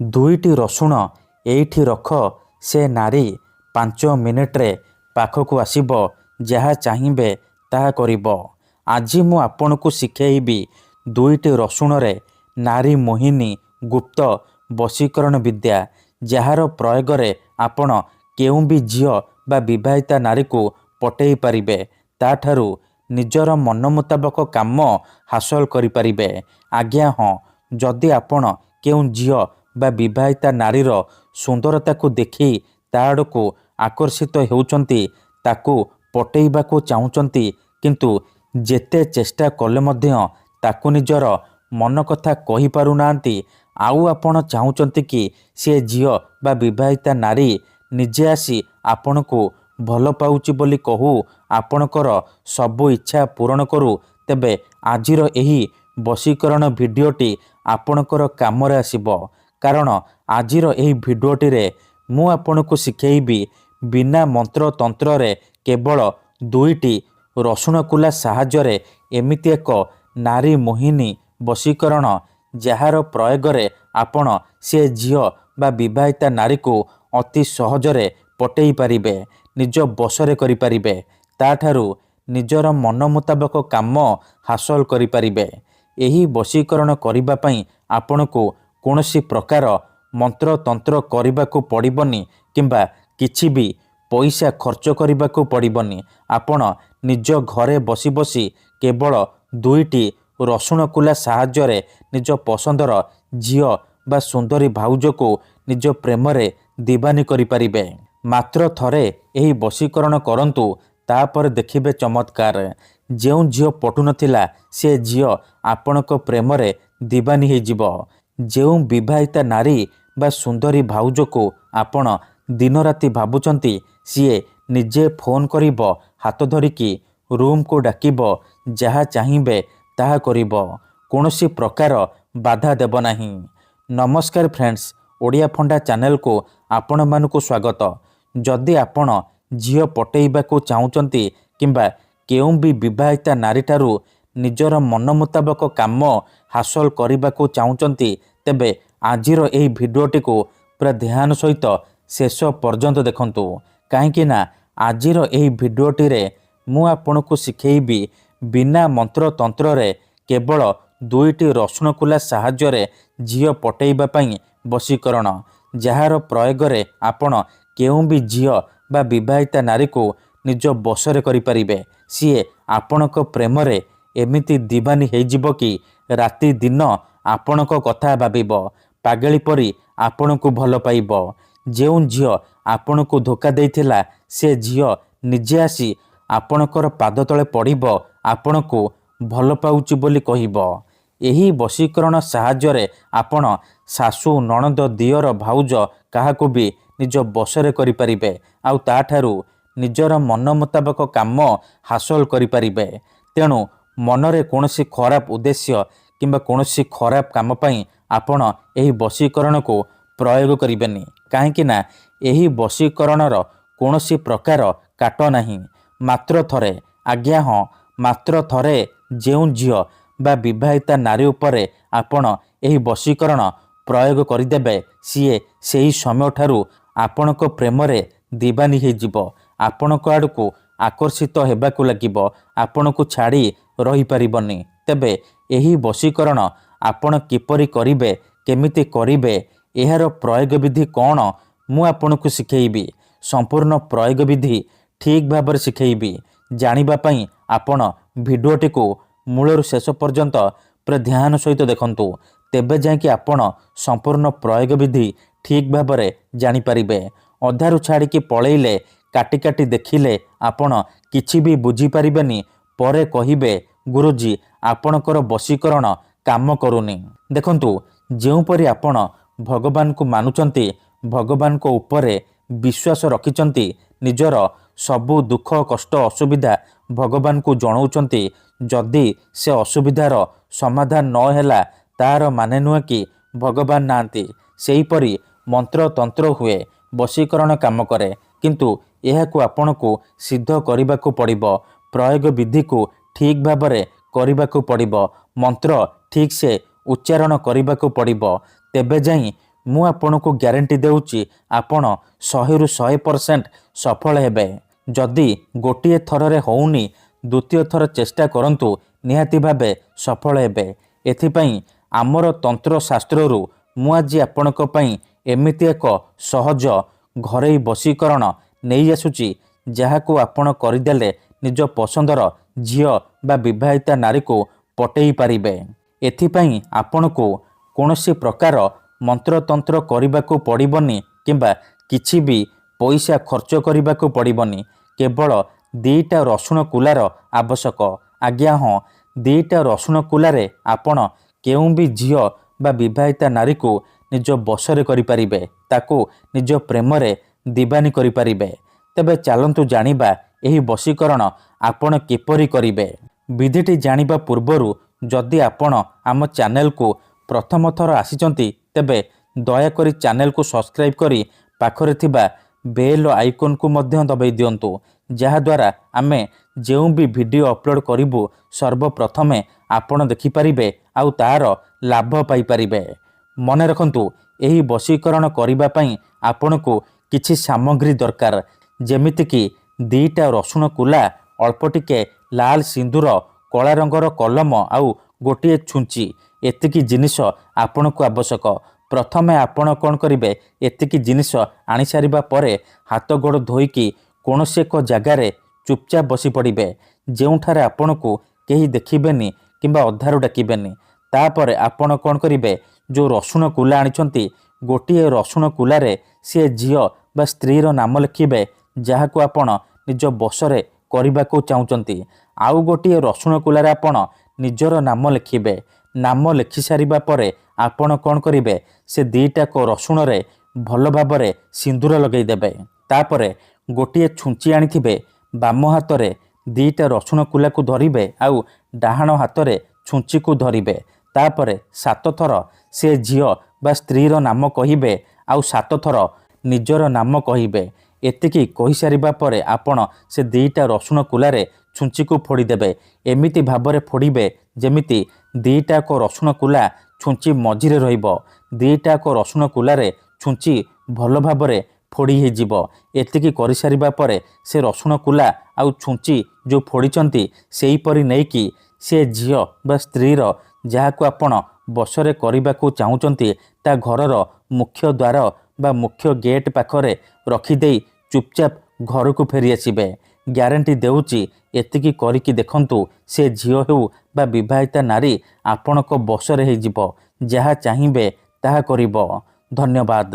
ଦୁଇଟି ରସୁଣ ଏଇଠି ରଖ, ସେ ନାରୀ 5 ମିନିଟ୍ରେ ପାଖକୁ ଆସିବ, ଯାହା ଚାହିଁବେ ତାହା କରିବ। ଆଜି ମୁଁ ଆପଣଙ୍କୁ ଶିଖେଇବି ଦୁଇଟି ରସୁଣରେ ନାରୀ ମୋହିନୀ ଗୁପ୍ତ ବଶୀକରଣ ବିଦ୍ୟା, ଯାହାର ପ୍ରୟୋଗରେ ଆପଣ କେଉଁ ବି ଝିଅ ବା ବିବାହିତା ନାରୀକୁ ପଟେଇ ପାରିବେ, ତାଠାରୁ ନିଜର ମନ ମୁତାବକ କାମ ହାସଲ କରିପାରିବେ। ଆଜ୍ଞା ହଁ, ଯଦି ଆପଣ କେଉଁ ଝିଅ ବା ବିବାହିତା ନାରୀର ସୁନ୍ଦରତାକୁ ଦେଖି ତା ଆଡ଼କୁ ଆକର୍ଷିତ ହେଉଛନ୍ତି, ତାକୁ ପଟେଇବାକୁ ଚାହୁଁଛନ୍ତି, କିନ୍ତୁ ଯେତେ ଚେଷ୍ଟା କଲେ ମଧ୍ୟ ତାକୁ ନିଜର ମନ କଥା କହିପାରୁନାହାନ୍ତି, ଆଉ ଆପଣ ଚାହୁଁଛନ୍ତି କି ସେ ଝିଅ ବା ବିବାହିତା ନାରୀ ନିଜେ ଆସି ଆପଣଙ୍କୁ ଭଲ ପାଉଛି ବୋଲି କହୁ, ଆପଣଙ୍କର ସବୁ ଇଚ୍ଛା ପୂରଣ କରୁ, ତେବେ ଆଜିର ଏହି ବଶୀକରଣ ଭିଡ଼ିଓଟି ଆପଣଙ୍କର କାମରେ ଆସିବ। କାରଣ ଆଜିର ଏହି ଭିଡ଼ିଓଟିରେ ମୁଁ ଆପଣଙ୍କୁ ଶିଖେଇବି ବିନା ମନ୍ତ୍ର ତନ୍ତ୍ରରେ କେବଳ ଦୁଇଟି ରସୁଣ କୁଲା ସାହାଯ୍ୟରେ ଏମିତି ଏକ ନାରୀ ମୋହିନୀ ବଶୀକରଣ, ଯାହାର ପ୍ରୟୋଗରେ ଆପଣ ସେ ଝିଅ ବା ବିବାହିତା ନାରୀକୁ ଅତି ସହଜରେ ପଟେଇ ପାରିବେ, ନିଜ ବଶରେ କରିପାରିବେ, ତାଠାରୁ ନିଜର ମନ ମୁତାବକ କାମ ହାସଲ କରିପାରିବେ। ଏହି ବଶୀକରଣ କରିବା ପାଇଁ ଆପଣଙ୍କୁ କୌଣସି ପ୍ରକାର ମନ୍ତ୍ରତନ୍ତ୍ର କରିବାକୁ ପଡ଼ିବନି କିମ୍ବା କିଛି ବି ପଇସା ଖର୍ଚ୍ଚ କରିବାକୁ ପଡ଼ିବନି। ଆପଣ ନିଜ ଘରେ ବସି ବସି କେବଳ ଦୁଇଟି ରସୁଣ କୁଲା ସାହାଯ୍ୟରେ ନିଜ ପସନ୍ଦର ଝିଅ ବା ସୁନ୍ଦରୀ ଭାଉଜକୁ ନିଜ ପ୍ରେମରେ ଦିବାନୀ କରିପାରିବେ। ମାତ୍ର ଥରେ ଏହି ବଶୀକରଣ କରନ୍ତୁ, ତାପରେ ଦେଖିବେ ଚମତ୍କାର। ଯେଉଁ ଝିଅ ପଟୁନଥିଲା ସେ ଝିଅ ଆପଣଙ୍କ ପ୍ରେମରେ ଦିବାନୀ ହେଇଯିବ। ଯେଉଁ ବିବାହିତା ନାରୀ ବା ସୁନ୍ଦରୀ ଭାଉଜକୁ ଆପଣ ଦିନରାତି ଭାବୁଛନ୍ତି, ସିଏ ନିଜେ ଫୋନ୍ କରିବ, ହାତ ଧରିକି ରୁମ୍କୁ ଡାକିବ, ଯାହା ଚାହିଁବେ ତାହା କରିବ, କୌଣସି ପ୍ରକାର ବାଧା ଦେବ ନାହିଁ। ନମସ୍କାର ଫ୍ରେଣ୍ଡସ୍, ଓଡ଼ିଆ ଫଣ୍ଡା ଚ୍ୟାନେଲକୁ ଆପଣମାନଙ୍କୁ ସ୍ୱାଗତ। ଯଦି ଆପଣ ଝିଅ ପଟେଇବାକୁ ଚାହୁଁଛନ୍ତି କିମ୍ବା କେଉଁ ବି ବିବାହିତା ନାରୀଠାରୁ ନିଜର ମନ ମୁତାବକ କାମ ହାସଲ କରିବାକୁ ଚାହୁଁଛନ୍ତି, ତେବେ ଆଜିର ଏହି ଭିଡ଼ିଓଟିକୁ ପୁରା ଧ୍ୟାନ ସହିତ ଶେଷ ପର୍ଯ୍ୟନ୍ତ ଦେଖନ୍ତୁ। କାହିଁକି ନା ଆଜିର ଏହି ଭିଡ଼ିଓଟିରେ ମୁଁ ଆପଣଙ୍କୁ ଶିଖେଇବି ବିନା ମନ୍ତ୍ର ତନ୍ତ୍ରରେ କେବଳ ଦୁଇଟି ରସୁଣ କୁଲା ସାହାଯ୍ୟରେ ଝିଅ ପଟେଇବା ପାଇଁ ବଶୀକରଣ, ଯାହାର ପ୍ରୟୋଗରେ ଆପଣ କେଉଁ ବି ଝିଅ ବା ବିବାହିତା ନାରୀକୁ ନିଜ ବଶରେ କରିପାରିବେ। ସିଏ ଆପଣଙ୍କ ପ୍ରେମରେ ଏମିତି ଦିବାନୀ ହେଇଯିବ କି ରାତି ଦିନ ଆପଣଙ୍କ କଥା ଭାବିବ, ପାଗଳି ପରି ଆପଣଙ୍କୁ ଭଲ ପାଇବ। ଯେଉଁ ଝିଅ ଆପଣଙ୍କୁ ଧୋକା ଦେଇଥିଲା, ସେ ଝିଅ ନିଜେ ଆସି ଆପଣଙ୍କର ପାଦ ତଳେ ପଡ଼ିବ, ଆପଣଙ୍କୁ ଭଲ ପାଉଛି ବୋଲି କହିବ। ଏହି ବଶୀକରଣ ସାହାଯ୍ୟରେ ଆପଣ ଶାଶୁ, ନଣନ୍ଦ, ଦିଅର, ଭାଉଜ କାହାକୁ ବି ନିଜ ବଶରେ କରିପାରିବେ, ଆଉ ତାଠାରୁ ନିଜର ମନ ମୁତାବକ କାମ ହାସଲ କରିପାରିବେ। ତେଣୁ ମନରେ କୌଣସି ଖରାପ ଉଦ୍ଦେଶ୍ୟ କିମ୍ବା କୌଣସି ଖରାପ କାମ ପାଇଁ ଆପଣ ଏହି ବଶୀକରଣକୁ ପ୍ରୟୋଗ କରିବେନି। କାହିଁକି ନା ଏହି ବଶୀକରଣର କୌଣସି ପ୍ରକାର କାଟ ନାହିଁ। ମାତ୍ର ଥରେ, ଆଜ୍ଞା ହଁ, ମାତ୍ର ଥରେ ଯେଉଁ ଝିଅ ବା ବିବାହିତା ନାରୀ ଉପରେ ଆପଣ ଏହି ବଶୀକରଣ ପ୍ରୟୋଗ କରିଦେବେ, ସିଏ ସେହି ସମୟଠାରୁ ଆପଣଙ୍କ ପ୍ରେମରେ ଦିବାନୀ ହେଇଯିବ, ଆପଣଙ୍କ ଆଡ଼କୁ ଆକର୍ଷିତ ହେବାକୁ ଲାଗିବ, ଆପଣଙ୍କୁ ଛାଡ଼ି ରହିପାରିବନି। ତେବେ ଏହି ବଶୀକରଣ ଆପଣ କିପରି କରିବେ, କେମିତି କରିବେ, ଏହାର ପ୍ରୟୋଗ ବିଧି କ'ଣ, ମୁଁ ଆପଣଙ୍କୁ ଶିଖେଇବି। ସମ୍ପୂର୍ଣ୍ଣ ପ୍ରୟୋଗ ବିଧି ଠିକ୍ ଭାବରେ ଶିଖେଇବି। ଜାଣିବା ପାଇଁ ଆପଣ ଭିଡ଼ିଓଟିକୁ ମୂଳରୁ ଶେଷ ପର୍ଯ୍ୟନ୍ତ ପୁରା ଧ୍ୟାନ ସହିତ ଦେଖନ୍ତୁ, ତେବେ ଯାଇକି ଆପଣ ସମ୍ପୂର୍ଣ୍ଣ ପ୍ରୟୋଗ ବିଧି ଠିକ୍ ଭାବରେ ଜାଣିପାରିବେ। ଅଧାରୁ ଛାଡ଼ିକି ପଳେଇଲେ, କାଟି କାଟି ଦେଖିଲେ ଆପଣ କିଛି ବି ବୁଝିପାରିବେନି, ପରେ କହିବେ ଗୁରୁଜୀ ଆପଣଙ୍କର ବଶୀକରଣ କାମ କରୁନି। ଦେଖନ୍ତୁ, ଯେଉଁପରି ଆପଣ ଭଗବାନଙ୍କୁ ମାନୁଛନ୍ତି, ଭଗବାନଙ୍କ ଉପରେ ବିଶ୍ୱାସ ରଖିଛନ୍ତି, ନିଜର ସବୁ ଦୁଃଖ କଷ୍ଟ ଅସୁବିଧା ଭଗବାନଙ୍କୁ ଜଣାଉଛନ୍ତି, ଯଦି ସେ ଅସୁବିଧାର ସମାଧାନ ନ ହେଲା, ତାହାର ମାନେ ନୁହେଁ କି ଭଗବାନ ନାହାନ୍ତି। ସେହିପରି ମନ୍ତ୍ରତନ୍ତ୍ର ହୁଏ, ବଶୀକରଣ କାମ କରେ, କିନ୍ତୁ ଏହାକୁ ଆପଣଙ୍କୁ ସିଦ୍ଧ କରିବାକୁ ପଡ଼ିବ। ପ୍ରୟୋଗ ବିଧିକୁ ଠିକ୍ ଭାବରେ କରିବାକୁ ପଡ଼ିବ, ମନ୍ତ୍ର ଠିକ୍ ସେ ଉଚ୍ଚାରଣ କରିବାକୁ ପଡ଼ିବ, ତେବେ ଯାଇ ମୁଁ ଆପଣଙ୍କୁ ଗ୍ୟାରେଣ୍ଟି ଦେଉଛି ଆପଣ 100ରୁ 100% ସଫଳ ହେବେ। ଯଦି ଗୋଟିଏ ଥରରେ ହେଉନି ଦ୍ୱିତୀୟ ଥର ଚେଷ୍ଟା କରନ୍ତୁ, ନିହାତି ଭାବେ ସଫଳ ହେବେ। ଏଥିପାଇଁ ଆମର ତନ୍ତ୍ରଶାସ୍ତ୍ରରୁ ମୁଁ ଆଜି ଆପଣଙ୍କ ପାଇଁ ଏମିତି ଏକ ସହଜ ଘରୋଇ ବଶୀକରଣ ନେଇ ଆସୁଛି, ଯାହାକୁ ଆପଣ କରିଦେଲେ ନିଜ ପସନ୍ଦର ଝିଅ ବା ବିବାହିତା ନାରୀକୁ ପଟେଇ ପାରିବେ। ଏଥିପାଇଁ ଆପଣଙ୍କୁ କୌଣସି ପ୍ରକାର ମନ୍ତ୍ରତନ୍ତ୍ର କରିବାକୁ ପଡ଼ିବନି କିମ୍ବା କିଛି ବି ପଇସା ଖର୍ଚ୍ଚ କରିବାକୁ ପଡ଼ିବନି। କେବଳ 2ଟା ରସୁଣ କୁଲାର ଆବଶ୍ୟକ। ଆଜ୍ଞା ହଁ, 2ଟା ରସୁଣ କୁଲାରେ ଆପଣ କେଉଁ ବି ଝିଅ ବା ବିବାହିତା ନାରୀକୁ ନିଜ ବଶରେ କରିପାରିବେ, ତାକୁ ନିଜ ପ୍ରେମରେ ଦିବାନୀ କରିପାରିବେ। ତେବେ ଚାଲନ୍ତୁ ଜାଣିବା ଏହି ବଶୀକରଣ ଆପଣ କିପରି କରିବେ। ବିଧିଟି ଜାଣିବା ପୂର୍ବରୁ ଯଦି ଆପଣ ଆମ ଚ୍ୟାନେଲକୁ ପ୍ରଥମ ଥର ଆସିଛନ୍ତି, ତେବେ ଦୟାକରି ଚ୍ୟାନେଲକୁ ସବସ୍କ୍ରାଇବ୍ କରି ପାଖରେ ଥିବା ବେଲ୍ ଆଇକନ୍କୁ ମଧ୍ୟ ଦବାଇ ଦିଅନ୍ତୁ, ଯାହାଦ୍ୱାରା ଆମେ ଯେଉଁ ବି ଭିଡ଼ିଓ ଅପଲୋଡ଼ କରିବୁ ସର୍ବପ୍ରଥମେ ଆପଣ ଦେଖିପାରିବେ ଆଉ ତାହାର ଲାଭ ପାଇପାରିବେ। ମନେ ରଖନ୍ତୁ, ଏହି ବଶୀକରଣ କରିବା ପାଇଁ ଆପଣଙ୍କୁ କିଛି ସାମଗ୍ରୀ ଦରକାର, ଯେମିତିକି 2ଟା ରସୁଣ କୁଲା, ଅଳ୍ପ ଟିକେ ଲାଲ ସିନ୍ଦୁର, କଳା ରଙ୍ଗର କଲମ ଆଉ ଗୋଟିଏ ଛୁଞ୍ଚି। ଏତିକି ଜିନିଷ ଆପଣଙ୍କୁ ଆବଶ୍ୟକ। ପ୍ରଥମେ ଆପଣ କ'ଣ କରିବେ, ଏତିକି ଜିନିଷ ଆଣିସାରିବା ପରେ ହାତ ଗୋଡ଼ ଧୋଇକି କୌଣସି ଏକ ଜାଗାରେ ଚୁପଚାପ ବସି ପଡ଼ିବେ, ଯେଉଁଠାରେ ଆପଣଙ୍କୁ କେହି ଦେଖିବେନି କିମ୍ବା ଅଧାରୁ ଡାକିବେନି। ତାପରେ ଆପଣ କ'ଣ କରିବେ, ଯେଉଁ ରସୁଣ କୁଲା ଆଣିଛନ୍ତି, ଗୋଟିଏ ରସୁଣ କୁଲାରେ ସେ ଝିଅ ବା ସ୍ତ୍ରୀର ନାମ ଲେଖିବେ ଯାହାକୁ ଆପଣ ନିଜ ବଶରେ କରିବାକୁ ଚାହୁଁଛନ୍ତି। ଆଉ ଗୋଟିଏ ରସୁଣ କୁଲାରେ ଆପଣ ନିଜର ନାମ ଲେଖିବେ। ନାମ ଲେଖିସାରିବା ପରେ ଆପଣ କ'ଣ କରିବେ, ସେ 2ଟାକ ରସୁଣରେ ଭଲ ଭାବରେ ସିନ୍ଦୁର ଲଗାଇଦେବେ। ତାପରେ ଗୋଟିଏ ଛୁଞ୍ଚି ଆଣିଥିବେ, ବାମ ହାତରେ 2ଟା ରସୁଣ କୁଲାକୁ ଧରିବେ ଆଉ ଡାହାଣ ହାତରେ ଛୁଞ୍ଚିକୁ ଧରିବେ। ତାପରେ 7 ଥର ସେ ଝିଅ ବା ସ୍ତ୍ରୀର ନାମ କହିବେ ଆଉ 7 ଥର ନିଜର ନାମ କହିବେ। ଏତିକି କହିସାରିବା ପରେ ଆପଣ ସେ 2ଟା ରସୁଣ କୁଲାରେ ଛୁଞ୍ଚିକୁ ଫୋଡ଼ିଦେବେ। ଏମିତି ଭାବରେ ଫୋଡ଼ିବେ ଯେମିତି 2ଟାକ ରସୁଣ କୁଲା ଛୁଞ୍ଚି ମଝିରେ ରହିବ। 2ଟାକ ରସୁଣ କୁଲାରେ ଛୁଞ୍ଚି ଭଲ ଭାବରେ ଫୋଡ଼ି ହେଇଯିବ। ଏତିକି କରିସାରିବା ପରେ ସେ ରସୁଣ କୁଲା ଆଉ ଛୁଞ୍ଚି ଯେଉଁ ଫୋଡ଼ିଛନ୍ତି ସେହିପରି ନେଇକି ସେ ଝିଅ ବା ସ୍ତ୍ରୀର ଯାହାକୁ ଆପଣ ବଶରେ କରିବାକୁ ଚାହୁଁଛନ୍ତି ତା ଘରର ମୁଖ୍ୟ ଦ୍ୱାର ବା ମୁଖ୍ୟ ଗେଟ୍ ପାଖରେ ରଖିଦେଇ ଚୁପଚାପ ଘରକୁ ଫେରିଆସିବେ। ଗ୍ୟାରେଣ୍ଟି ଦେଉଛି, ଏତିକି କରିକି ଦେଖନ୍ତୁ, ସେ ଝିଅ ହେଉ ବା ବିବାହିତା ନାରୀ ଆପଣଙ୍କ ବଶରେ ହେଇଯିବ। ଯାହା ଚାହିଁବେ ତାହା କରିବ। ଧନ୍ୟବାଦ।